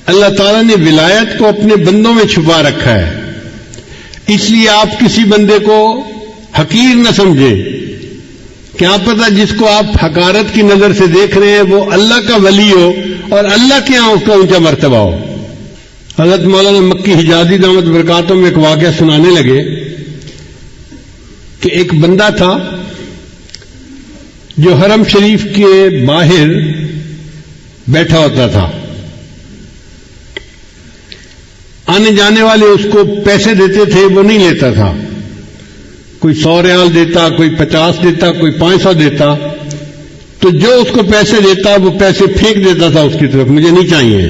اللہ تعالیٰ نے ولایت کو اپنے بندوں میں چھپا رکھا ہے، اس لیے آپ کسی بندے کو حقیر نہ سمجھیں۔ کیا پتہ جس کو آپ حقارت کی نظر سے دیکھ رہے ہیں وہ اللہ کا ولی ہو اور اللہ کے یہاں اس کا اونچا مرتبہ ہو۔ حضرت مولانا مکی حجازی دامت برکاتہ میں ایک واقعہ سنانے لگے کہ ایک بندہ تھا جو حرم شریف کے باہر بیٹھا ہوتا تھا، آنے جانے والے اس کو پیسے دیتے تھے، وہ نہیں لیتا تھا۔ کوئی 100 ریال دیتا، کوئی 50 دیتا، کوئی 500 دیتا، تو جو اس کو پیسے دیتا وہ پیسے پھینک دیتا تھا اس کی طرف، مجھے نہیں چاہیے،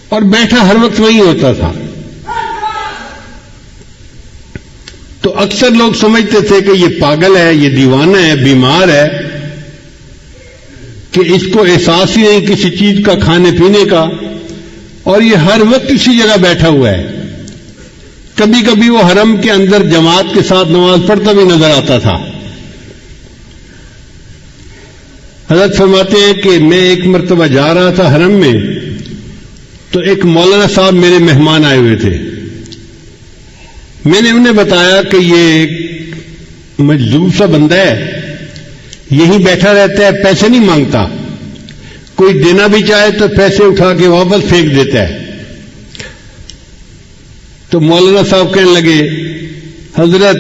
اور بیٹھا ہر وقت وہی ہوتا تھا۔ تو اکثر لوگ سمجھتے تھے کہ یہ پاگل ہے، یہ دیوانہ ہے، بیمار ہے، کہ اس کو احساس ہی نہیں کسی چیز کا، کھانے پینے کا، اور یہ ہر وقت اسی جگہ بیٹھا ہوا ہے۔ کبھی کبھی وہ حرم کے اندر جماعت کے ساتھ نماز پڑھتا بھی نظر آتا تھا۔ حضرت فرماتے ہیں کہ میں ایک مرتبہ جا رہا تھا حرم میں، تو ایک مولانا صاحب میرے مہمان آئے ہوئے تھے۔ میں نے انہیں بتایا کہ یہ ایک مجذوب سا بندہ ہے، یہیں بیٹھا رہتا ہے، پیسے نہیں مانگتا، کوئی دینا بھی چاہے تو پیسے اٹھا کے واپس پھینک دیتا ہے۔ تو مولانا صاحب کہنے لگے، حضرت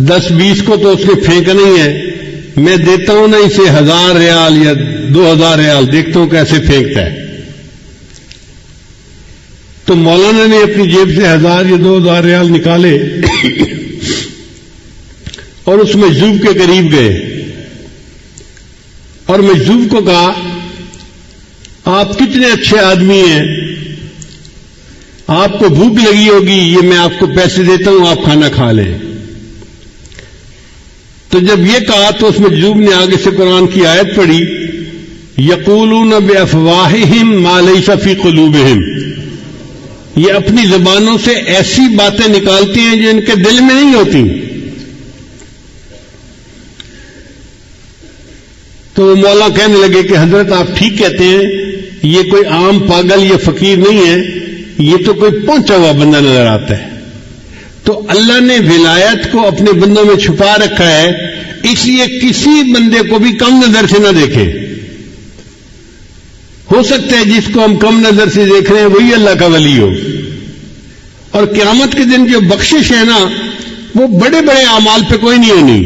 10-20 کو تو اس نے پھینکا نہیں ہے، میں دیتا ہوں نا اسے 1000 ریال یا 2000 ریال، دیکھتا ہوں کیسے پھینکتا ہے۔ تو مولانا نے اپنی جیب سے 1000 یا 2000 ریال نکالے اور اس مجذوب کے قریب گئے اور مجذوب کو کہا، آپ کتنے اچھے آدمی ہیں، آپ کو بھوک لگی ہوگی، یہ میں آپ کو پیسے دیتا ہوں، آپ کھانا کھا لیں۔ تو جب یہ کہا تو اس مجذوب نے آگے سے قرآن کی آیت پڑھی، یقولون بافواہہم ما لیس فی قلوبہم، یہ اپنی زبانوں سے ایسی باتیں نکالتے ہیں جو ان کے دل میں نہیں ہوتی۔ تو وہ مولا کہنے لگے کہ حضرت آپ ٹھیک کہتے ہیں، یہ کوئی عام پاگل یا فقیر نہیں ہے، یہ تو کوئی پہنچا ہوا بندہ نظر آتا ہے۔ تو اللہ نے ولایت کو اپنے بندوں میں چھپا رکھا ہے، اس لیے کسی بندے کو بھی کم نظر سے نہ دیکھے۔ ہو سکتا ہے جس کو ہم کم نظر سے دیکھ رہے ہیں وہی اللہ کا ولی ہو، اور قیامت کے دن جو بخشش ہے نا وہ بڑے بڑے اعمال پہ کوئی نہیں ہونی۔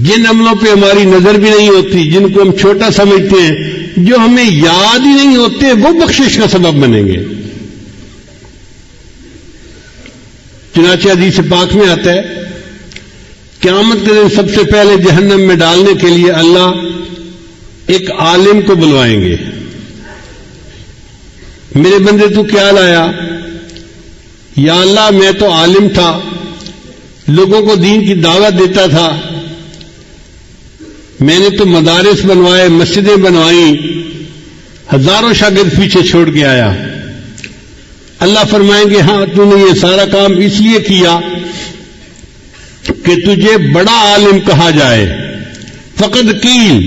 جن عملوں پہ ہماری نظر بھی نہیں ہوتی، جن کو ہم چھوٹا سمجھتے ہیں، جو ہمیں یاد ہی نہیں ہوتے، وہ بخشش کا سبب بنیں گے۔ چنانچہ حدیث پاک میں آتا ہے، قیامت کے دن سب سے پہلے جہنم میں ڈالنے کے لیے اللہ ایک عالم کو بلوائیں گے۔ میرے بندے تو کیا لایا؟ یا اللہ میں تو عالم تھا، لوگوں کو دین کی دعوت دیتا تھا، میں نے تو مدارس بنوائے، مسجدیں بنوائیں، ہزاروں شاگرد پیچھے چھوڑ کے آیا۔ اللہ فرمائیں گے ہاں تو نے یہ سارا کام اس لیے کیا کہ تجھے بڑا عالم کہا جائے، فقد قیل،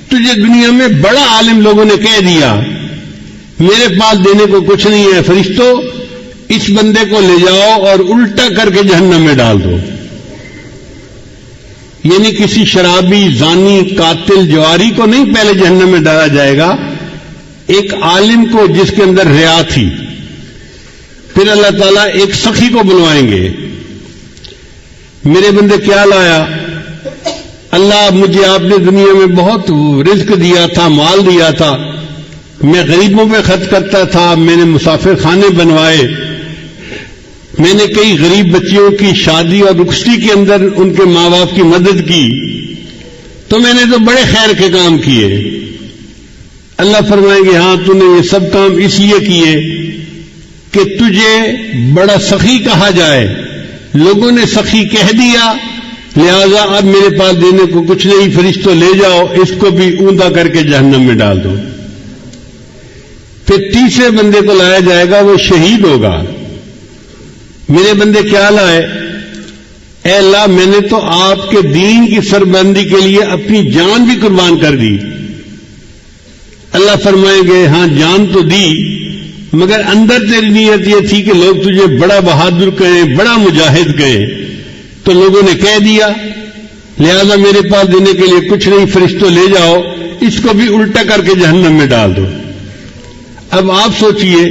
تجھے دنیا میں بڑا عالم لوگوں نے کہہ دیا، میرے پاس دینے کو کچھ نہیں ہے، فرشتوں اس بندے کو لے جاؤ اور الٹا کر کے جہنم میں ڈال دو۔ یعنی کسی شرابی، زانی، قاتل، جواری کو نہیں پہلے جہنم میں ڈالا جائے گا، ایک عالم کو جس کے اندر ریا تھی۔ پھر اللہ تعالیٰ ایک سخی کو بلوائیں گے، میرے بندے کیا لایا؟ اللہ مجھے آپ نے دنیا میں بہت رزق دیا تھا، مال دیا تھا، میں غریبوں پہ خرچ کرتا تھا، میں نے مسافر خانے بنوائے، میں نے کئی غریب بچیوں کی شادی اور رخصتی کے اندر ان کے ماں باپ کی مدد کی، تو میں نے تو بڑے خیر کے کام کیے۔ اللہ فرمائیں گے ہاں تو نے یہ سب کام اس لیے کیے کہ تجھے بڑا سخی کہا جائے، لوگوں نے سخی کہہ دیا، لہذا اب میرے پاس دینے کو کچھ نہیں، فرشتوں لے جاؤ اس کو بھی اوندا کر کے جہنم میں ڈال دو۔ پھر تیسرے بندے کو لایا جائے گا، وہ شہید ہوگا۔ میرے بندے کیا لائے؟ اے اللہ میں نے تو آپ کے دین کی سربلندی کے لیے اپنی جان بھی قربان کر دی۔ اللہ فرمائیں گے ہاں جان تو دی مگر اندر تیری نیت یہ تھی کہ لوگ تجھے بڑا بہادر کہیں، بڑا مجاہد کہیں، تو لوگوں نے کہہ دیا، لہذا میرے پاس دینے کے لیے کچھ نہیں، فرشتوں لے جاؤ، اس کو بھی الٹا کر کے جہنم میں ڈال دو۔ اب آپ سوچئے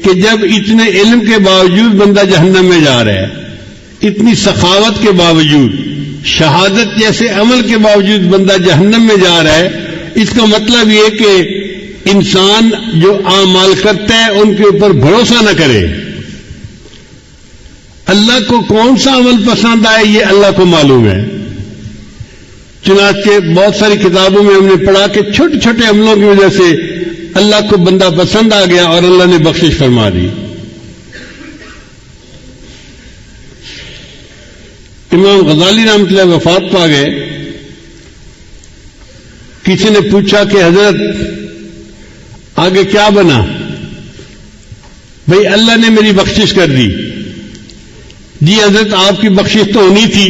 کہ جب اتنے علم کے باوجود بندہ جہنم میں جا رہا ہے، اتنی سخاوت کے باوجود، شہادت جیسے عمل کے باوجود بندہ جہنم میں جا رہا ہے، اس کا مطلب یہ کہ انسان جو اعمال کرتا ہے ان کے اوپر بھروسہ نہ کرے۔ اللہ کو کون سا عمل پسند آئے یہ اللہ کو معلوم ہے، چنانچہ بہت ساری کتابوں میں ہم نے پڑھا کہ چھوٹے چھوٹے عملوں کی وجہ سے اللہ کو بندہ پسند آ گیا اور اللہ نے بخشش فرما دی۔ امام غزالی رحمۃ اللہ وفات پا گئے، کسی نے پوچھا کہ حضرت آگے کیا بنا؟ بھئی اللہ نے میری بخشش کر دی۔ جی حضرت آپ کی بخشش تو ہونی تھی،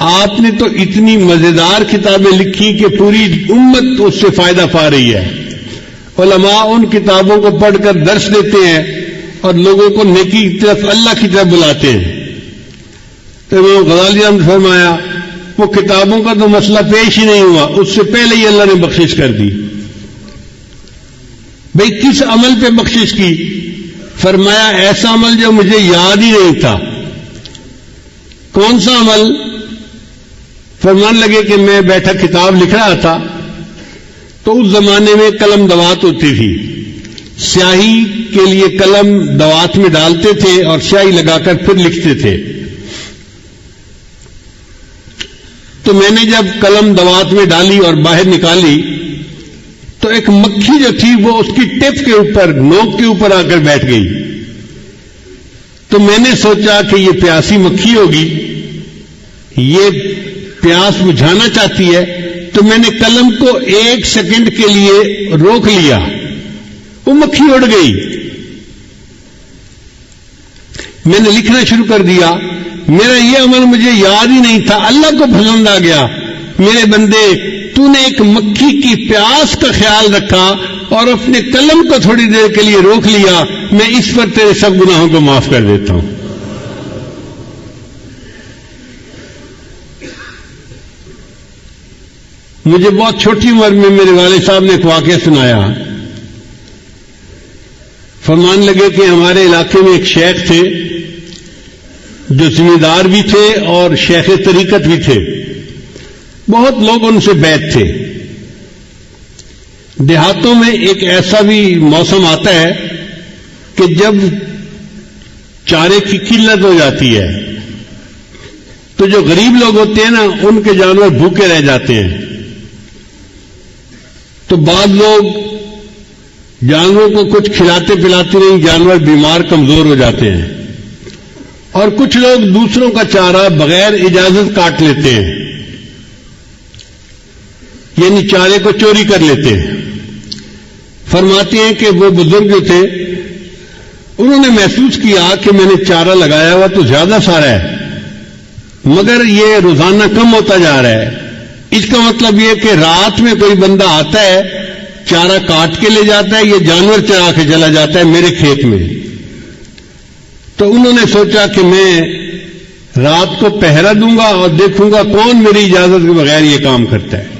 آپ نے تو اتنی مزیدار کتابیں لکھی کہ پوری امت اس سے فائدہ پا رہی ہے، علماء ان کتابوں کو پڑھ کر درس دیتے ہیں اور لوگوں کو نیکی کی طرف، اللہ کی طرف بلاتے ہیں۔ تو امام غزالی نے فرمایا وہ کتابوں کا تو مسئلہ پیش ہی نہیں ہوا، اس سے پہلے ہی اللہ نے بخشش کر دی۔ بھئی کس عمل پہ بخشش کی؟ فرمایا ایسا عمل جو مجھے یاد ہی نہیں تھا۔ کون سا عمل؟ فرمان لگے کہ میں بیٹھا کتاب لکھ رہا تھا تو اس زمانے میں قلم دوات ہوتی تھی، سیاہی کے لیے قلم دوات میں ڈالتے تھے اور سیاہی لگا کر پھر لکھتے تھے۔ تو میں نے جب قلم دوات میں ڈالی اور باہر نکالی تو ایک مکھی جو تھی وہ اس کی ٹپ کے اوپر، نوک کے اوپر آ کر بیٹھ گئی۔ تو میں نے سوچا کہ یہ پیاسی مکھی ہوگی، یہ پیاس بجھانا چاہتی ہے، تو میں نے قلم کو 1 سیکنڈ کے لیے روک لیا، وہ مکھی اڑ گئی۔ میں نے لکھنا شروع کر دیا، میرا یہ عمل مجھے یاد ہی نہیں تھا، اللہ کو پسند آ گیا۔ میرے بندے تو نے ایک مکھی کی پیاس کا خیال رکھا اور اپنے قلم کو تھوڑی دیر کے لیے روک لیا، میں اس پر تیرے سب گناہوں کو معاف کر دیتا ہوں۔ مجھے بہت چھوٹی عمر میں میرے والد صاحب نے ایک واقعہ سنایا۔ فرمان لگے کہ ہمارے علاقے میں ایک شیخ تھے جو ذمہ دار بھی تھے اور شیخ طریقت بھی تھے، بہت لوگ ان سے بیعت تھے۔ دیہاتوں میں ایک ایسا بھی موسم آتا ہے کہ جب چارے کی قلت ہو جاتی ہے تو جو غریب لوگ ہوتے ہیں نا ان کے جانور بھوکے رہ جاتے ہیں، تو بعض لوگ جانوروں کو کچھ کھلاتے پلاتے نہیں، جانور بیمار کمزور ہو جاتے ہیں، اور کچھ لوگ دوسروں کا چارہ بغیر اجازت کاٹ لیتے ہیں، یعنی چارے کو چوری کر لیتے ہیں۔ فرماتے ہیں کہ وہ بزرگ جو تھے انہوں نے محسوس کیا کہ میں نے چارہ لگایا ہوا تو زیادہ سارا ہے مگر یہ روزانہ کم ہوتا جا رہا ہے۔ اس کا مطلب یہ کہ رات میں کوئی بندہ آتا ہے، چارہ کاٹ کے لے جاتا ہے، یہ جانور چرا کے چلا جاتا ہے میرے کھیت میں۔ تو انہوں نے سوچا کہ میں رات کو پہرا دوں گا اور دیکھوں گا کون میری اجازت کے بغیر یہ کام کرتا ہے۔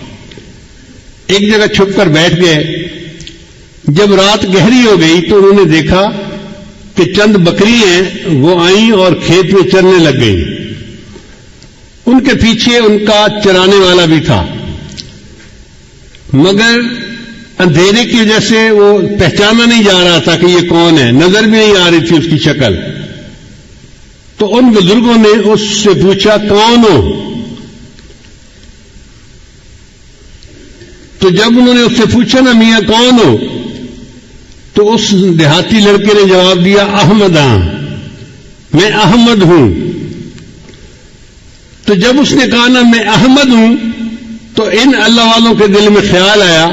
ایک جگہ چھپ کر بیٹھ گئے۔ جب رات گہری ہو گئی تو انہوں نے دیکھا کہ چند بکری ہیں وہ آئیں اور کھیت میں چرنے لگ گئی۔ ان کے پیچھے ان کا چرانے والا بھی تھا، مگر اندھیرے کی وجہ سے وہ پہچانا نہیں جا رہا تھا کہ یہ کون ہے، نظر بھی نہیں آ رہی تھی اس کی شکل۔ تو ان بزرگوں نے اس سے پوچھا کون ہو؟ تو جب انہوں نے اس سے پوچھا نا میاں کون ہو، تو اس دیہاتی لڑکے نے جواب دیا احمد ہاں، میں احمد ہوں۔ تو جب اس نے کہا نا میں احمد ہوں تو ان اللہ والوں کے دل میں خیال آیا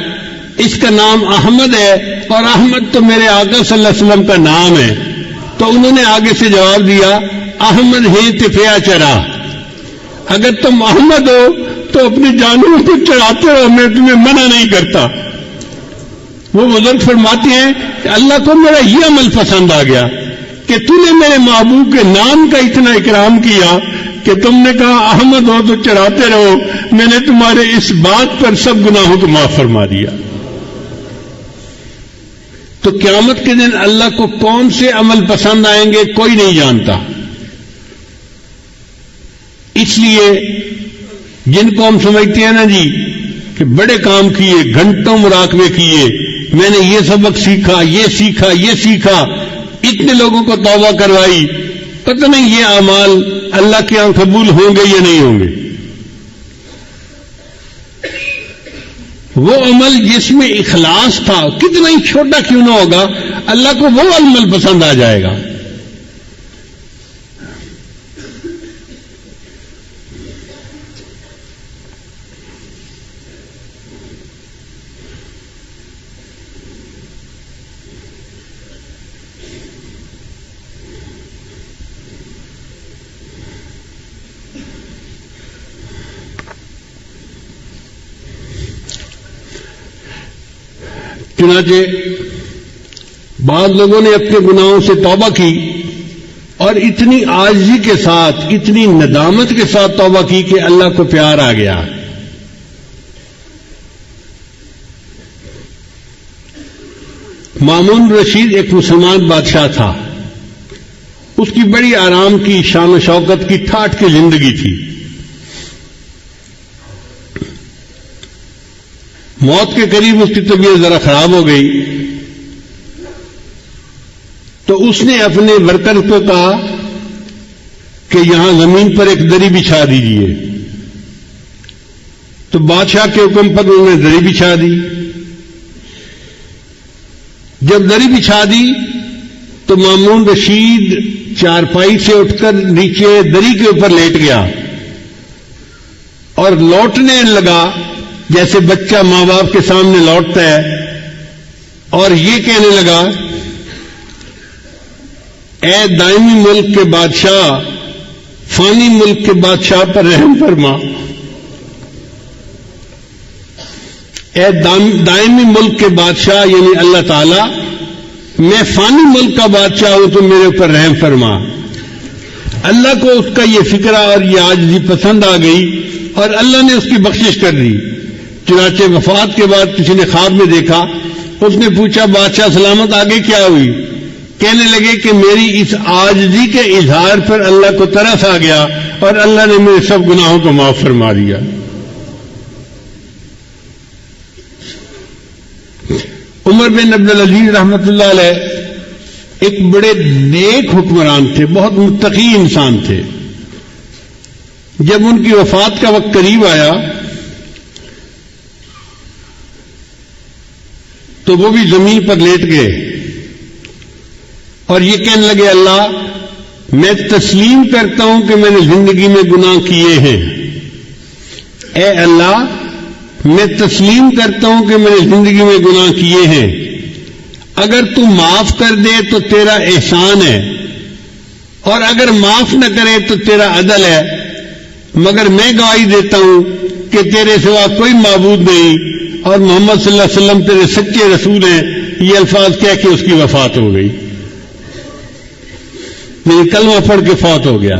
اس کا نام احمد ہے اور احمد تو میرے آقا صلی اللہ علیہ وسلم کا نام ہے۔ تو انہوں نے آگے سے جواب دیا احمد ہے تفیا چرا، اگر تم احمد ہو تو اپنی جانوروں کو چڑھاتے رہو، میں تمہیں منع نہیں کرتا۔ وہ بزرگ فرماتے ہیں کہ اللہ کو میرا یہ عمل پسند آ گیا کہ تو نے میرے محبوب کے نام کا اتنا اکرام کیا کہ تم نے کہا احمد ہو تو چڑھاتے رہو، میں نے تمہارے اس بات پر سب گناہوں کو معاف فرما دیا۔ تو قیامت کے دن اللہ کو کون سے عمل پسند آئیں گے کوئی نہیں جانتا۔ اس لیے جن کو ہم سمجھتے ہیں نا جی کہ بڑے کام کیے، گھنٹوں مراقبے کیے، میں نے یہ سبق سیکھا، یہ سیکھا، یہ سیکھا، اتنے لوگوں کو توبہ کروائی، پتہ نہیں یہ اعمال اللہ کے یہاں قبول ہوں گے یا نہیں ہوں گے۔ وہ عمل جس میں اخلاص تھا، کتنا ہی چھوٹا کیوں نہ ہوگا، اللہ کو وہ عمل پسند آ جائے گا۔ چنانچہ بعض لوگوں نے اپنے گناہوں سے توبہ کی اور اتنی عاجزی کے ساتھ، اتنی ندامت کے ساتھ توبہ کی کہ اللہ کو پیار آ گیا۔ مامون رشید ایک مسلمان بادشاہ تھا، اس کی بڑی آرام کی، شان و شوکت کی، ٹھاٹھ کی زندگی تھی۔ موت کے قریب اس کی طبیعت ذرا خراب ہو گئی تو اس نے اپنے ورکر کو کہا کہ یہاں زمین پر ایک دری بچھا دیجیے۔ تو بادشاہ کے حکم پر انہوں نے دری بچھا دی۔ جب دری بچھا دی تو مامون رشید چارپائی سے اٹھ کر نیچے دری کے اوپر لیٹ گیا اور لوٹنے لگا جیسے بچہ ماں باپ کے سامنے لوٹتا ہے، اور یہ کہنے لگا، اے دائمی ملک کے بادشاہ، فانی ملک کے بادشاہ پر رحم فرما۔ اے دائمی ملک کے بادشاہ یعنی اللہ تعالی، میں فانی ملک کا بادشاہ ہوں تو میرے اوپر رحم فرما۔ اللہ کو اس کا یہ فکرہ اور یہ عاجزی پسند آ گئی اور اللہ نے اس کی بخشش کر دی۔ چنانچہ وفات کے بعد کسی نے خواب میں دیکھا، اس نے پوچھا بادشاہ سلامت آگے کیا ہوئی؟ کہنے لگے کہ میری اس عاجزی کے اظہار پر اللہ کو ترس آ گیا اور اللہ نے میرے سب گناہوں کو معاف فرما دیا۔ عمر بن عبدالعزیز رحمۃ اللہ علیہ ایک بڑے نیک حکمران تھے، بہت متقی انسان تھے۔ جب ان کی وفات کا وقت قریب آیا تو وہ بھی زمین پر لیٹ گئے اور یہ کہنے لگے، اللہ میں تسلیم کرتا ہوں کہ میں نے زندگی میں گناہ کیے ہیں۔ اے اللہ میں تسلیم کرتا ہوں کہ میں نے زندگی میں گناہ کیے ہیں، اگر تو معاف کر دے تو تیرا احسان ہے، اور اگر معاف نہ کرے تو تیرا عدل ہے، مگر میں گواہی دیتا ہوں کہ تیرے سوا کوئی معبود نہیں اور محمد صلی اللہ علیہ وسلم تیرے سچے رسول ہیں۔ یہ الفاظ کہہ کے اس کی وفات ہو گئی، یعنی کلمہ پڑھ کے فوت ہو گیا۔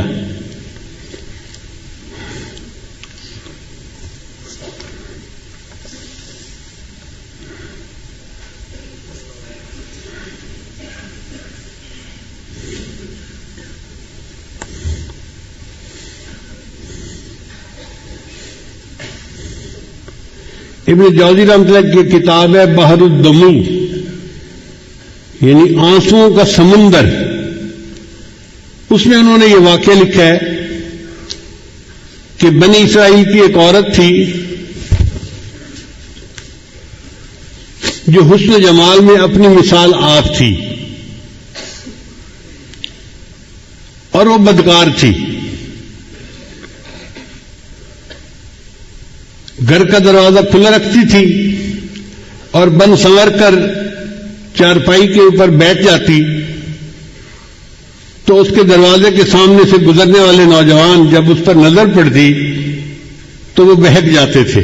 ابن جوزی رحمۃ اللہ کی کتاب ہے بحر الدموع، یعنی آنسوؤں کا سمندر، اس میں انہوں نے یہ واقعہ لکھا ہے کہ بنی اسرائیل کی ایک عورت تھی جو حسن و جمال میں اپنی مثال آپ تھی، اور وہ بدکار تھی۔ گھر کا دروازہ کھلا رکھتی تھی اور بن سنور کر چارپائی کے اوپر بیٹھ جاتی تو اس کے دروازے کے سامنے سے گزرنے والے نوجوان جب اس پر نظر پڑتی تو وہ بہک جاتے تھے۔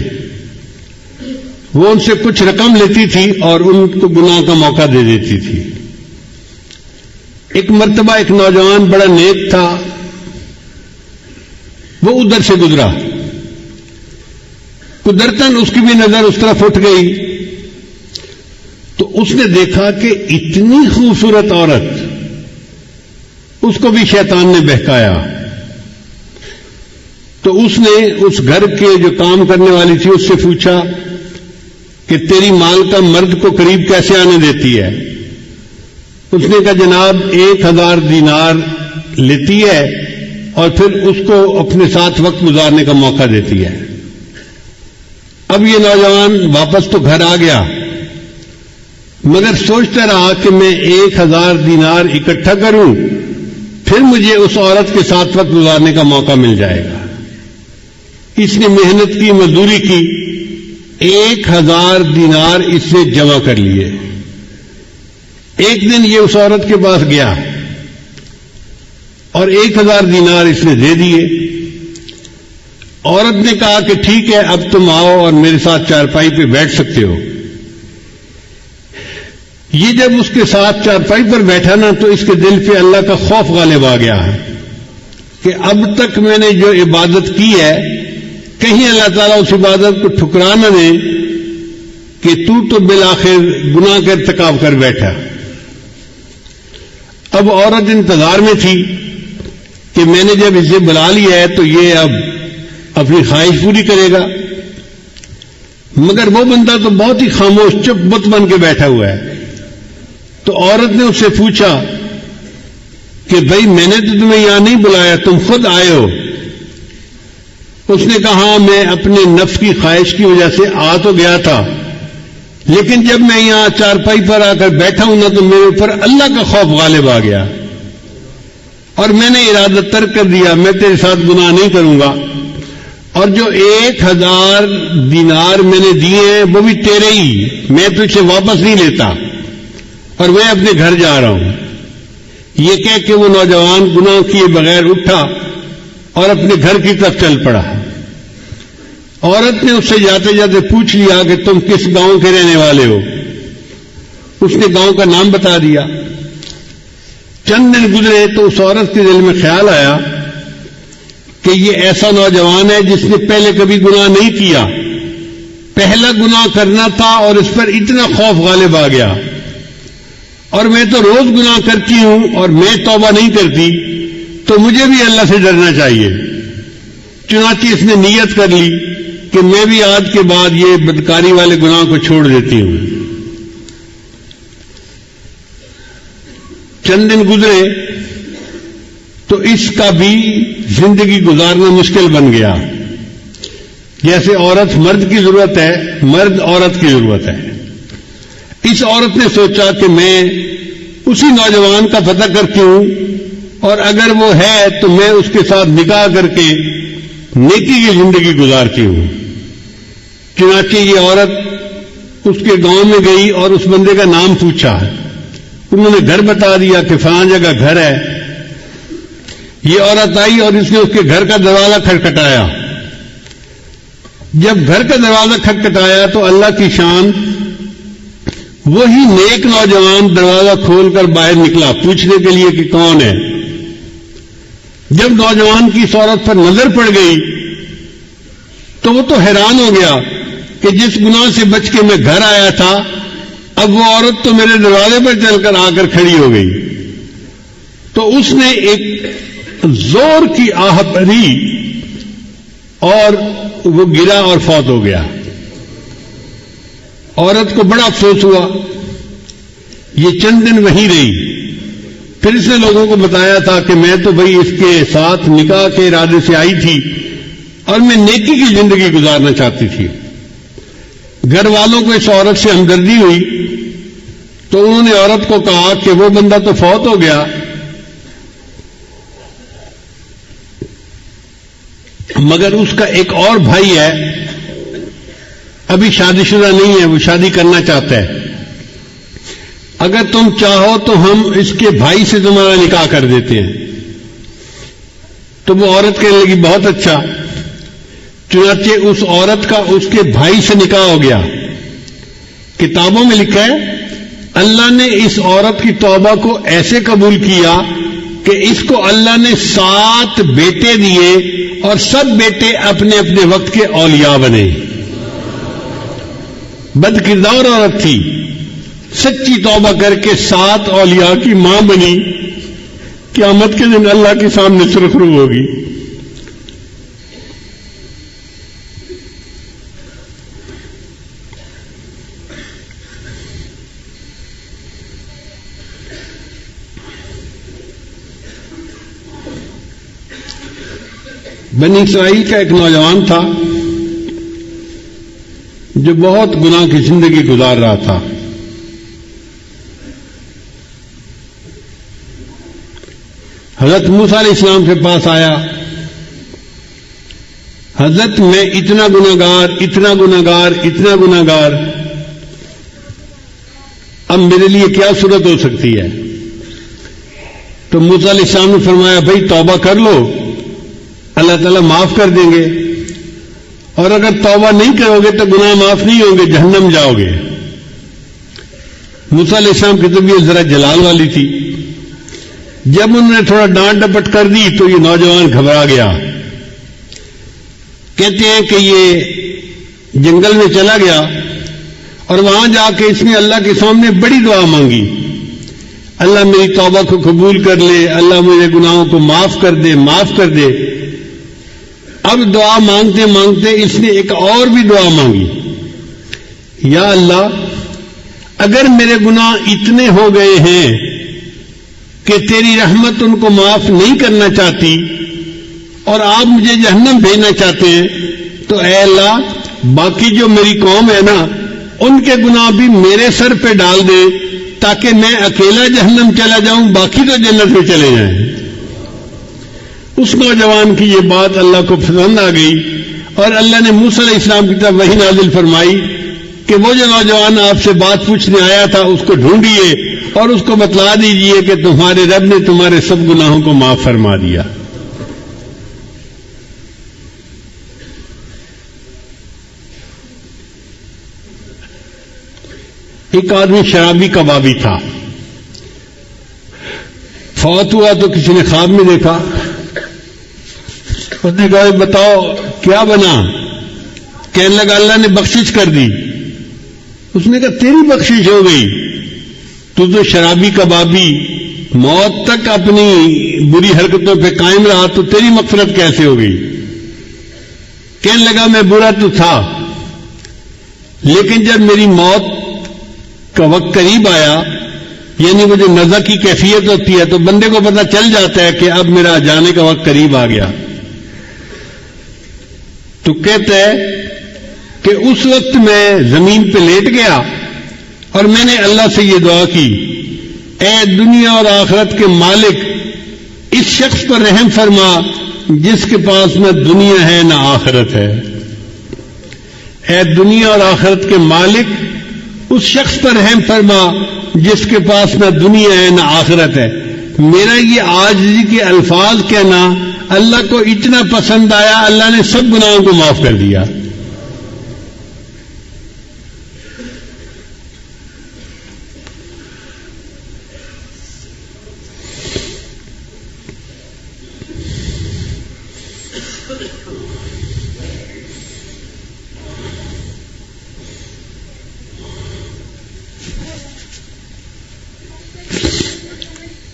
وہ ان سے کچھ رقم لیتی تھی اور ان کو گناہ کا موقع دے دیتی تھی. ایک مرتبہ ایک نوجوان بڑا نیک تھا، وہ ادھر سے گزرا، قدرتاً اس کی بھی نظر اس طرف اٹھ گئی، تو اس نے دیکھا کہ اتنی خوبصورت عورت، اس کو بھی شیطان نے بہکایا. تو اس نے اس گھر کے جو کام کرنے والی تھی اس سے پوچھا کہ تیری مالکہ مرد کو قریب کیسے آنے دیتی ہے؟ اس نے کہا جناب 1000 دینار لیتی ہے اور پھر اس کو اپنے ساتھ وقت گزارنے کا موقع دیتی ہے. اب یہ نوجوان واپس تو گھر آ گیا، مگر سوچتا رہا کہ میں 1000 دینار اکٹھا کروں پھر مجھے اس عورت کے ساتھ وقت گزارنے کا موقع مل جائے گا. اس نے محنت کی، مزدوری کی، 1000 دینار اس سے جمع کر لیے. ایک دن یہ اس عورت کے پاس گیا اور 1000 دینار اس نے دے دیے. عورت نے کہا کہ ٹھیک ہے اب تم آؤ اور میرے ساتھ چارپائی پہ بیٹھ سکتے ہو. یہ جب اس کے ساتھ چارپائی پر بیٹھا نا تو اس کے دل پہ اللہ کا خوف غالب آ گیا کہ اب تک میں نے جو عبادت کی ہے کہیں اللہ تعالیٰ اس عبادت کو ٹھکرا نہ دے کہ تو بالآخر گناہ کا ارتکاب کر بیٹھا. اب عورت انتظار میں تھی کہ میں نے جب اسے بلا لیا ہے تو یہ اب اپنی خواہش پوری کرے گا، مگر وہ بندہ تو بہت ہی خاموش چپ بت بن کے بیٹھا ہوا ہے. تو عورت نے اس سے پوچھا کہ بھائی میں نے تو تمہیں یہاں نہیں بلایا، تم خود آئے ہو. اس نے کہا میں اپنے نفس کی خواہش کی وجہ سے آ تو گیا تھا، لیکن جب میں یہاں چارپائی پر آ کر بیٹھا ہوں نا تو میرے اوپر اللہ کا خوف غالب آ گیا اور میں نے ارادہ ترک کر دیا، میں تیرے ساتھ گناہ نہیں کروں گا، اور جو 1000 دینار میں نے دیے ہیں وہ بھی تیرے ہی، میں تجھ سے واپس نہیں لیتا اور میں اپنے گھر جا رہا ہوں. یہ کہہ کے وہ نوجوان گناہ کیے بغیر اٹھا اور اپنے گھر کی طرف چل پڑا. عورت نے اس سے جاتے جاتے پوچھ لیا کہ تم کس گاؤں کے رہنے والے ہو؟ اس نے گاؤں کا نام بتا دیا. چند دن گزرے تو اس عورت کے دل میں خیال آیا کہ یہ ایسا نوجوان ہے جس نے پہلے کبھی گناہ نہیں کیا، پہلا گناہ کرنا تھا اور اس پر اتنا خوف غالب آ گیا، اور میں تو روز گناہ کرتی ہوں اور میں توبہ نہیں کرتی، تو مجھے بھی اللہ سے ڈرنا چاہیے. چنانچہ اس نے نیت کر لی کہ میں بھی آج کے بعد یہ بدکاری والے گناہ کو چھوڑ دیتی ہوں. چند دن گزرے تو اس کا بھی زندگی گزارنا مشکل بن گیا. جیسے عورت مرد کی ضرورت ہے، مرد عورت کی ضرورت ہے. اس عورت نے سوچا کہ میں اسی نوجوان کا پتہ کرتی ہوں اور اگر وہ ہے تو میں اس کے ساتھ نکاح کر کے نیکی کی زندگی گزارتی ہوں. چنانچہ یہ عورت اس کے گاؤں میں گئی اور اس بندے کا نام پوچھا. انہوں نے گھر بتا دیا کہ فلاں جگہ گھر ہے. یہ عورت آئی اور اس نے اس کے گھر کا دروازہ کھٹکھٹایا. جب گھر کا دروازہ کھٹکھٹایا تو اللہ کی شان، وہی نیک نوجوان دروازہ کھول کر باہر نکلا پوچھنے کے لیے کہ کون ہے. جب نوجوان کی اس عورت پر نظر پڑ گئی تو وہ تو حیران ہو گیا کہ جس گناہ سے بچ کے میں گھر آیا تھا اب وہ عورت تو میرے دروازے پر چل کر آ کر کھڑی ہو گئی. تو اس نے ایک زور کی آہ بھری اور وہ گرا اور فوت ہو گیا. عورت کو بڑا افسوس ہوا. یہ چند دن وہیں رہی. پھر اس نے لوگوں کو بتایا تھا کہ میں تو بھئی اس کے ساتھ نکاح کے ارادے سے آئی تھی اور میں نیکی کی زندگی گزارنا چاہتی تھی. گھر والوں کو اس عورت سے ہمدردی ہوئی تو انہوں نے عورت کو کہا کہ وہ بندہ تو فوت ہو گیا، مگر اس کا ایک اور بھائی ہے، ابھی شادی شدہ نہیں ہے، وہ شادی کرنا چاہتا ہے. اگر تم چاہو تو ہم اس کے بھائی سے تمہارا نکاح کر دیتے ہیں. تو وہ عورت کہنے لگی بہت اچھا. چنانچہ اس عورت کا اس کے بھائی سے نکاح ہو گیا. کتابوں میں لکھا ہے اللہ نے اس عورت کی توبہ کو ایسے قبول کیا کہ اس کو اللہ نے 7 بیٹے دیے اور سب بیٹے اپنے اپنے وقت کے اولیاء بنے. بد کردار عورت تھی, سچی توبہ کر کے 7 اولیاء کی ماں بنی. قیامت کے دن اللہ کے سامنے سرخرو ہوگی. بنی اسرائیل کا ایک نوجوان تھا جو بہت گناہ کی زندگی گزار رہا تھا. حضرت موسیٰ علیہ السلام کے پاس آیا, حضرت میں اتنا گناہگار, اتنا گناہگار, اتنا گناہگار, اب میرے لیے کیا صورت ہو سکتی ہے؟ تو موسیٰ علیہ السلام نے فرمایا بھائی توبہ کر لو, اللہ تعالیٰ معاف کر دیں گے, اور اگر توبہ نہیں کرو گے تو گناہ معاف نہیں ہوں گے, جہنم جاؤ گے. موسیٰ علیہ السلام کی طبیعت ذرا جلال والی تھی. جب انہوں نے تھوڑا ڈانٹ ڈپٹ کر دی تو یہ نوجوان گھبرا گیا. کہتے ہیں کہ یہ جنگل میں چلا گیا اور وہاں جا کے اس نے اللہ کے سامنے بڑی دعا مانگی, اللہ میری توبہ کو قبول کر لے, اللہ میرے گناہوں کو معاف کر دے, معاف کر دے. اب دعا مانگتے مانگتے اس نے ایک اور بھی دعا مانگی, یا اللہ اگر میرے گناہ اتنے ہو گئے ہیں کہ تیری رحمت ان کو معاف نہیں کرنا چاہتی اور آپ مجھے جہنم بھیجنا چاہتے ہیں, تو اے اللہ باقی جو میری قوم ہے نا ان کے گناہ بھی میرے سر پہ ڈال دے تاکہ میں اکیلا جہنم چلا جاؤں, باقی تو جنت میں چلے جائیں. اس نوجوان کی یہ بات اللہ کو پسند آ گئی اور اللہ نے موسیٰ علیہ السلام کی طرف وحی نازل فرمائی کہ وہ جو نوجوان آپ سے بات پوچھنے آیا تھا اس کو ڈھونڈیے اور اس کو بتلا دیجئے کہ تمہارے رب نے تمہارے سب گناہوں کو معاف فرما دیا. ایک آدمی شرابی کبابی تھا, فوت ہوا تو کسی نے خواب میں دیکھا. اس نے کہا بتاؤ کیا بنا؟ کہنے لگا اللہ نے بخشش کر دی. اس نے کہا تیری بخشش ہو گئی, تو شرابی کبابی موت تک اپنی بری حرکتوں پہ قائم رہا, تو تیری مغفرت کیسے ہو گئی؟ کہنے لگا میں برا تو تھا, لیکن جب میری موت کا وقت قریب آیا, یعنی وہ جو نزع کی کیفیت ہوتی ہے تو بندے کو پتہ چل جاتا ہے کہ اب میرا جانے کا وقت قریب آ گیا, تو کہتا ہے کہ اس وقت میں زمین پہ لیٹ گیا اور میں نے اللہ سے یہ دعا کی, اے دنیا اور آخرت کے مالک اس شخص پر رحم فرما جس کے پاس نہ دنیا ہے نہ آخرت ہے. اے دنیا اور آخرت کے مالک اس شخص پر رحم فرما جس کے پاس نہ دنیا ہے نہ آخرت ہے. میرا یہ عاجزی کے الفاظ کہنا اللہ کو اتنا پسند آیا, اللہ نے سب گناہوں کو معاف کر دیا.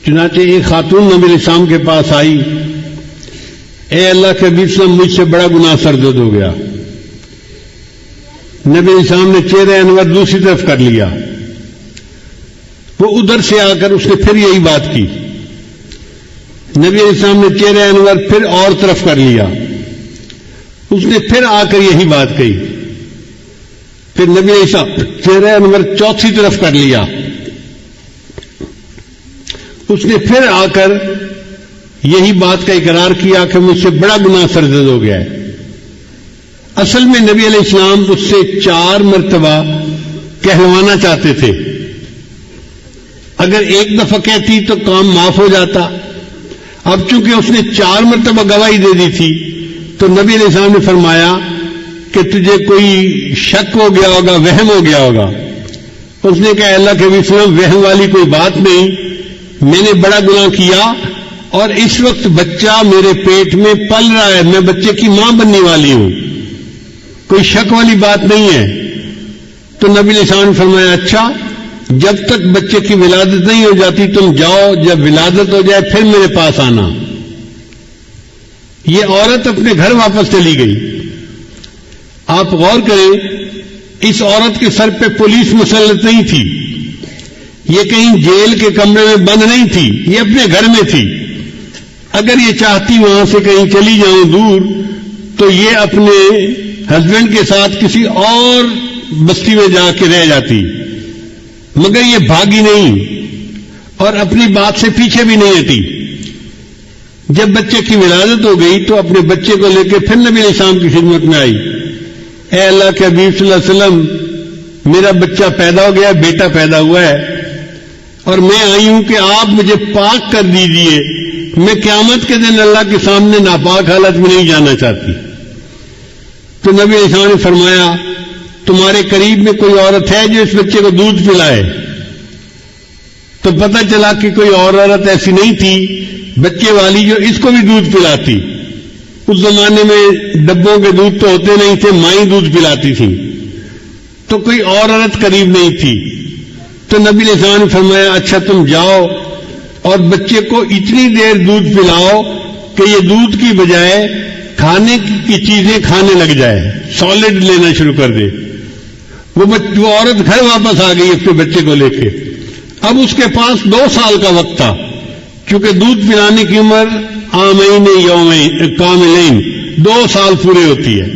چنانچہ ایک خاتون نبی علیہ السلام کے پاس آئی, اے اللہ کے حبیب صلی اللہ علیہ وسلم مجھ سے بڑا گناہ سرزد ہو گیا. نبی علیہ السلام نے چہرہ انور دوسری طرف کر لیا. وہ ادھر سے آ کر اس نے پھر یہی بات کی. نبی علیہ السلام نے چہرہ انور پھر اور طرف کر لیا. اس نے پھر آ کر یہی بات کہی. پھر نبی علیہ السلام چہرہ انور چوتھی طرف کر لیا. اس نے پھر آ کر یہی بات کا اقرار کیا کہ مجھ سے بڑا گناہ سرزد ہو گیا ہے. اصل میں نبی علیہ السلام اس سے 4 مرتبہ کہلوانا چاہتے تھے. اگر ایک دفعہ کہتی تو کام معاف ہو جاتا. اب چونکہ اس نے 4 مرتبہ گواہی دے دی تھی تو نبی علیہ السلام نے فرمایا کہ تجھے کوئی شک ہو گیا ہوگا, وہم ہو گیا ہوگا, اس نے کہا اللہ کے وسلم وہم والی کوئی بات نہیں، میں نے بڑا گناہ کیا اور اس وقت بچہ میرے پیٹ میں پل رہا ہے، میں بچے کی ماں بننے والی ہوں، کوئی شک والی بات نہیں ہے۔ تو نبی علیہ السلام نے فرمایا اچھا، جب تک بچے کی ولادت نہیں ہو جاتی تم جاؤ، جب ولادت ہو جائے پھر میرے پاس آنا۔ یہ عورت اپنے گھر واپس چلی گئی۔ آپ غور کریں، اس عورت کے سر پہ پولیس مسلط نہیں تھی، یہ کہیں جیل کے کمرے میں بند نہیں تھی، یہ اپنے گھر میں تھی۔ اگر یہ چاہتی وہاں سے کہیں چلی جاؤں دور تو یہ اپنے ہسبینڈ کے ساتھ کسی اور بستی میں جا کے رہ جاتی، مگر یہ بھاگی نہیں اور اپنی بات سے پیچھے بھی نہیں ہٹی۔ جب بچے کی ولادت ہو گئی تو اپنے بچے کو لے کے پھر نبی علیہ السلام کی خدمت میں آئی، اے اللہ کے حبیب صلی اللہ علیہ وسلم، میرا بچہ پیدا ہو گیا، بیٹا پیدا ہوا ہے، اور میں آئی ہوں کہ آپ مجھے پاک کر دیجئے، میں قیامت کے دن اللہ کے سامنے ناپاک حالت میں نہیں جانا چاہتی۔ تو نبی علیہ السلام نے فرمایا تمہارے قریب میں کوئی عورت ہے جو اس بچے کو دودھ پلائے؟ تو پتہ چلا کہ کوئی اور عورت ایسی نہیں تھی بچے والی جو اس کو بھی دودھ پلاتی۔ اس زمانے میں ڈبوں کے دودھ تو ہوتے نہیں تھے، مائیں دودھ پلاتی تھیں، تو کوئی اور عورت قریب نہیں تھی۔ تو نبی علیہ السلام نے فرمایا اچھا تم جاؤ اور بچے کو اتنی دیر دودھ پلاؤ کہ یہ دودھ کی بجائے کھانے کی چیزیں کھانے لگ جائے، سالڈ لینا شروع کر دے۔ وہ عورت گھر واپس آ گئی اپنے بچے کو لے کے۔ اب اس کے پاس 2 سال کا وقت تھا، کیونکہ دودھ پلانے کی عمر عامین یومین کاملین 2 سال پورے ہوتی ہے۔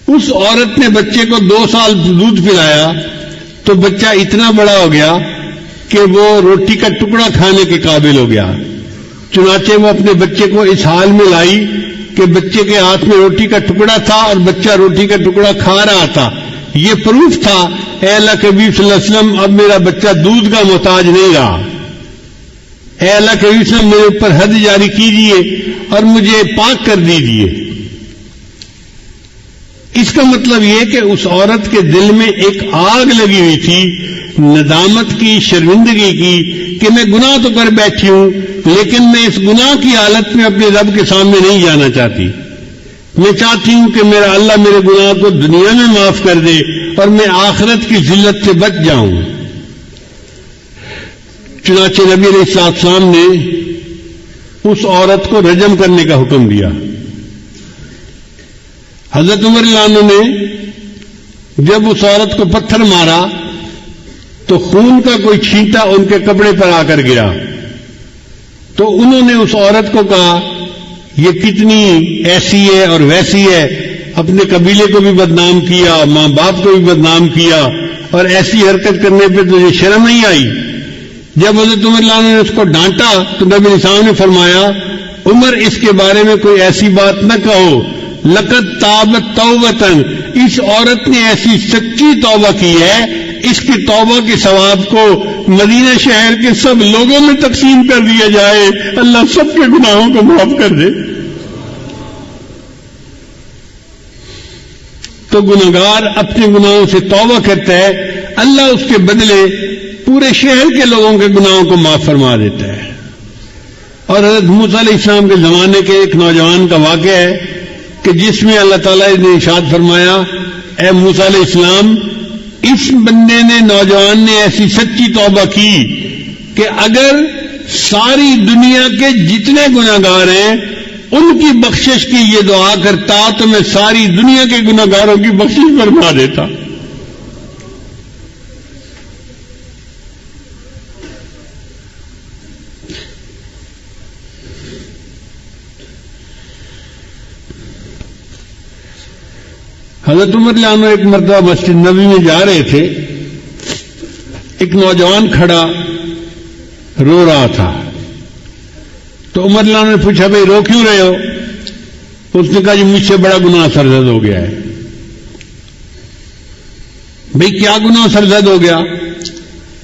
اس عورت نے بچے کو 2 سال دودھ پلایا تو بچہ اتنا بڑا ہو گیا کہ وہ روٹی کا ٹکڑا کھانے کے قابل ہو گیا۔ چنانچہ وہ اپنے بچے کو اس حال میں لائی کہ بچے کے ہاتھ میں روٹی کا ٹکڑا تھا اور بچہ روٹی کا ٹکڑا کھا رہا تھا۔ یہ پروف تھا اے اللہ کے نبی صلی اللہ علیہ وسلم اب میرا بچہ دودھ کا محتاج نہیں رہا، اے اللہ کے نبی صلی اللہ علیہ وسلم میرے اوپر حد جاری کیجیے اور مجھے پاک کر دیجیے۔ اس کا مطلب یہ کہ اس عورت کے دل میں ایک آگ لگی ہوئی تھی ندامت کی، شرمندگی کی، کہ میں گناہ تو کر بیٹھی ہوں لیکن میں اس گناہ کی حالت میں اپنے رب کے سامنے نہیں جانا چاہتی۔ میں چاہتی ہوں کہ میرا اللہ میرے گناہ کو دنیا میں معاف کر دے اور میں آخرت کی ذلت سے بچ جاؤں۔ چنانچہ نبی علیہ السلام نے اس عورت کو رجم کرنے کا حکم دیا۔ حضرت عمر رضی اللہ عنہ نے جب اس عورت کو پتھر مارا تو خون کا کوئی چھینٹا ان کے کپڑے پر آ کر گرا، تو انہوں نے اس عورت کو کہا یہ کتنی ایسی ہے اور ویسی ہے، اپنے قبیلے کو بھی بدنام کیا، ماں باپ کو بھی بدنام کیا، اور ایسی حرکت کرنے پہ تجھے شرم نہیں آئی؟ جب حضرت عمر رضی اللہ عنہ نے اس کو ڈانٹا تو نبی علیہ السلام نے فرمایا عمر اس کے بارے میں کوئی ایسی بات نہ کہو، لقد تابت توبتن، اس عورت نے ایسی سچی توبہ کی ہے، اس کی توبہ کے ثواب کو مدینہ شہر کے سب لوگوں میں تقسیم کر دیا جائے، اللہ سب کے گناہوں کو معاف کر دے۔ تو گناہگار اپنے گناہوں سے توبہ کرتا ہے، اللہ اس کے بدلے پورے شہر کے لوگوں کے گناہوں کو معاف فرما دیتا ہے۔ اور حضرت موسیٰ علیہ السلام کے زمانے کے ایک نوجوان کا واقعہ ہے کہ جس میں اللہ تعالیٰ نے ارشاد فرمایا اے موسیٰ علیہ السلام، اس بندے نے، نوجوان نے ایسی سچی توبہ کی کہ اگر ساری دنیا کے جتنے گناہگار ہیں ان کی بخشش کی یہ دعا کرتا تو میں ساری دنیا کے گناہگاروں کی بخشش فرما دیتا۔ حضرت عمر رضی اللہ عنہ ایک مرتبہ مسجد نبوی میں جا رہے تھے، ایک نوجوان کھڑا رو رہا تھا، تو عمر رضی اللہ عنہ نے پوچھا بھائی رو کیوں رہے ہو؟ اس نے کہا جی مجھ سے بڑا گناہ سرزد ہو گیا ہے۔ بھائی کیا گناہ سرزد ہو گیا؟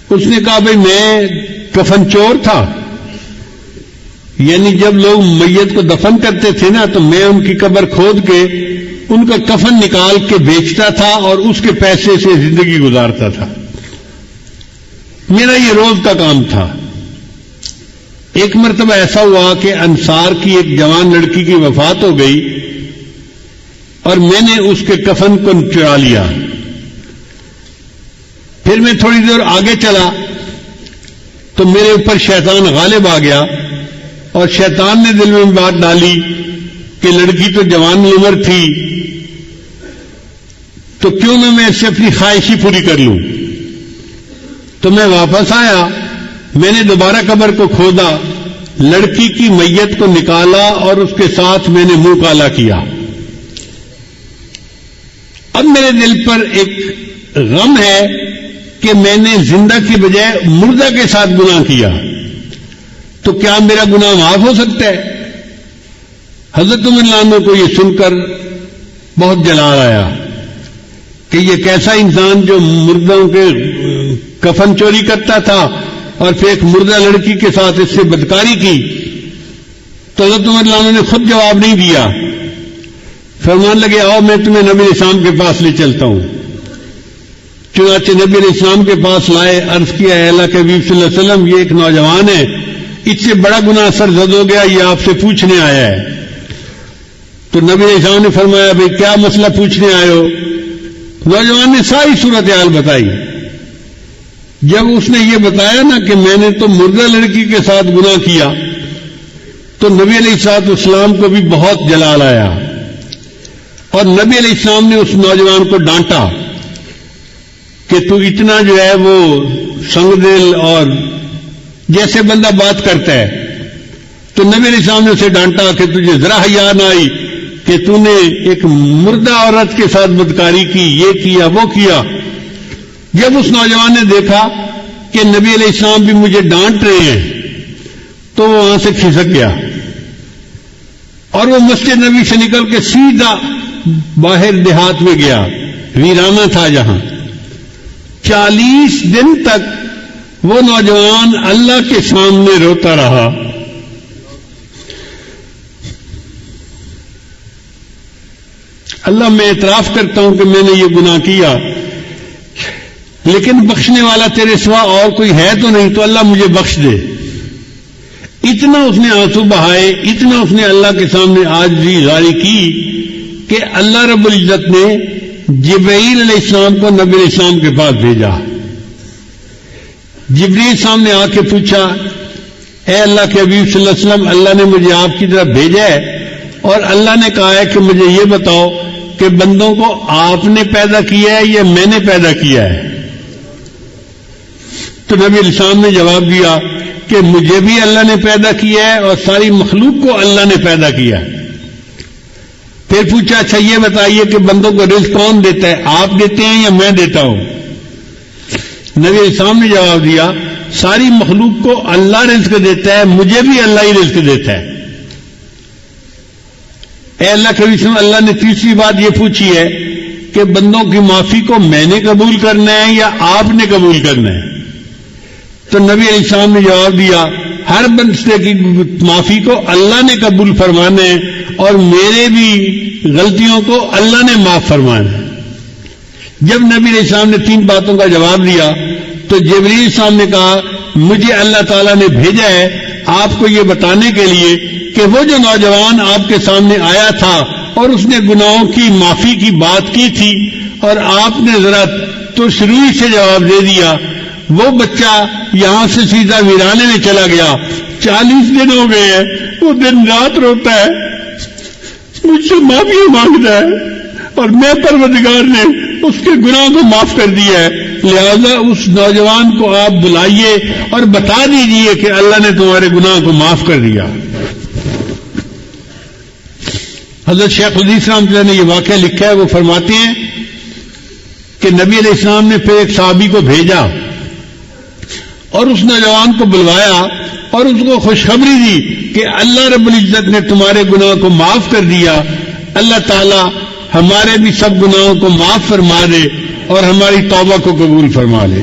اس نے کہا بھائی میں کفن چور تھا، یعنی جب لوگ میت کو دفن کرتے تھے نا تو میں ان کی قبر کھود کے ان کا کفن نکال کے بیچتا تھا اور اس کے پیسے سے زندگی گزارتا تھا۔ میرا یہ روز کا کام تھا. ایک مرتبہ ایسا ہوا کہ انصار کی ایک جوان لڑکی کی وفات ہو گئی اور میں نے اس کے کفن کو چرا لیا. پھر میں تھوڑی دیر آگے چلا تو میرے اوپر شیطان غالب آ گیا اور شیطان نے دل میں بات ڈالی کہ لڑکی تو جوان عمر تھی تو کیوں نہ میں اس سے اپنی خواہش ہی پوری کر لوں. تو میں واپس آیا, میں نے دوبارہ قبر کو کھودا, لڑکی کی میت کو نکالا اور اس کے ساتھ میں نے منہ کالا کیا. اب میرے دل پر ایک غم ہے کہ میں نے زندہ کی بجائے مردہ کے ساتھ گناہ کیا, تو کیا میرا گناہ معاف ہو سکتا ہے؟ حضرت عمر رضی اللہ عنہ کو یہ سن کر بہت جلال آیا کہ یہ کیسا انسان جو مردوں کے کفن چوری کرتا تھا اور پھر ایک مردہ لڑکی کے ساتھ اس سے بدکاری کی. تو حضرت عمر رضی اللہ عنہ نے خود جواب نہیں دیا, فرمان لگے آؤ میں تمہیں نبی اسلام کے پاس لے چلتا ہوں. چنانچہ نبی علیہ السلام کے پاس لائے, عرض کیا اے اللہ کے حبیب صلی اللہ علیہ وسلم یہ ایک نوجوان ہے, اس سے بڑا گناہ سرزد ہو گیا, یہ آپ سے پوچھنے آیا ہے. تو نبی علیہ السلام نے فرمایا بھئی کیا مسئلہ پوچھنے آئے ہو؟ نوجوان نے ساری صورتحال بتائی. جب اس نے یہ بتایا نا کہ میں نے تو مردہ لڑکی کے ساتھ گناہ کیا, تو نبی علیہ السلام کو بھی بہت جلال آیا اور نبی علیہ السلام نے اس نوجوان کو ڈانٹا کہ تو اتنا جو ہے وہ سنگ دل اور جیسے بندہ بات کرتا ہے. تو نبی علیہ السلام نے اسے ڈانٹا کہ تجھے ذرا حیا نہ آئی کہ تو نے ایک مردہ عورت کے ساتھ بدکاری کی, یہ کیا وہ کیا. جب اس نوجوان نے دیکھا کہ نبی علیہ السلام بھی مجھے ڈانٹ رہے ہیں تو وہ وہاں سے کھسک گیا اور وہ مسجد نبی سے نکل کے سیدھا باہر دیہات میں گیا, ویرانہ تھا جہاں. 40 دن تک وہ نوجوان اللہ کے سامنے روتا رہا. اللہ میں اعتراف کرتا ہوں کہ میں نے یہ گناہ کیا, لیکن بخشنے والا تیرے سوا اور کوئی ہے تو نہیں, تو اللہ مجھے بخش دے. اتنا اس نے آنسو بہائے, اتنا اس نے اللہ کے سامنے عاجزی ظاہر کی کہ اللہ رب العزت نے جبرائیل علیہ السلام کو نبی علیہ السلام کے پاس بھیجا. جبرائیل سامنے آ کے پوچھا اے اللہ کے حبیب صلی اللہ علیہ وسلم, اللہ نے مجھے آپ کی طرف بھیجا ہے اور اللہ نے کہا ہے کہ مجھے یہ بتاؤ کہ بندوں کو آپ نے پیدا کیا ہے یا میں نے پیدا کیا ہے؟ تو نبی علیہ السلام نے جواب دیا کہ مجھے بھی اللہ نے پیدا کیا ہے اور ساری مخلوق کو اللہ نے پیدا کیا ہے. پھر پوچھا اچھا یہ بتائیے کہ بندوں کو رزق کون دیتا ہے, آپ دیتے ہیں یا میں دیتا ہوں؟ نبی علیہ السلام نے جواب دیا ساری مخلوق کو اللہ رزق دیتا ہے, مجھے بھی اللہ ہی رزق دیتا ہے. اے اللہ کے رسول, اللہ نے تیسری بات یہ پوچھی ہے کہ بندوں کی معافی کو میں نے قبول کرنا ہے یا آپ نے قبول کرنا ہے؟ تو نبی علیہ السلام نے جواب دیا ہر بندے کی معافی کو اللہ نے قبول فرمانا ہے اور میرے بھی غلطیوں کو اللہ نے معاف فرمانا ہے. جب نبی علیہ السلام نے 3 باتوں کا جواب دیا تو جبرائیل السلام نے کہا مجھے اللہ تعالیٰ نے بھیجا ہے آپ کو یہ بتانے کے لیے کہ وہ جو نوجوان آپ کے سامنے آیا تھا اور اس نے گناہوں کی معافی کی بات کی تھی اور آپ نے ذرا ترش روئی سے جواب دے دیا, وہ بچہ یہاں سے سیدھا ویرانے میں چلا گیا. 40 دن ہو گئے ہیں, وہ دن رات روتا ہے, مجھ سے معافی مانگتا ہے اور میں پروردگار نے اس کے گناہ کو معاف کر دیا ہے. لہذا اس نوجوان کو آپ بلائیے اور بتا دیجئے کہ اللہ نے تمہارے گناہ کو معاف کر دیا. حضرت شیخ الحدیث رحمۃ اللہ نے یہ واقعہ لکھا ہے, وہ فرماتے ہیں کہ نبی علیہ السلام نے پھر ایک صحابی کو بھیجا اور اس نوجوان کو بلوایا اور اس کو خوشخبری دی کہ اللہ رب العزت نے تمہارے گناہ کو معاف کر دیا. اللہ تعالی ہمارے بھی سب گناہوں کو معاف فرما دے اور ہماری توبہ کو قبول فرما لے.